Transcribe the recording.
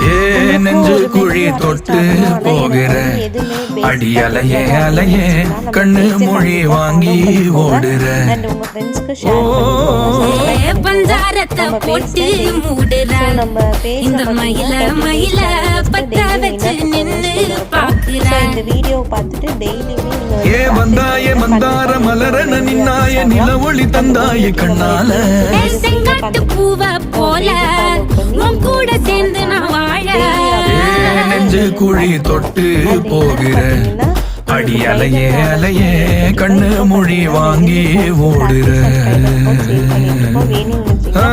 ஏ நெஞ்சு குழி தொட்டு போகிற அடி அலையே அலையே கண்ணு மொழி வாங்கி ஓடுற பஞ்சாரத்தை போட்டு மூடுற இந்த மயில மயில பத்த வச்சு நின்னு பாக்குற இந்த வீடியோ பார்த்துட்டு டெய்லியுமே ஏ வந்தாய மந்தார மலரன நின்னாய நில ஒளி தந்தாய கண்ணால செங்காட்டு பூவ போல உன் கூட சேர்ந்து நான் வாழ நெஞ்சு குழி தொட்டு போகிற அடி அலையே அலையே கண்ணு மொழி வாங்கி ஓடுற வேணும் ஆ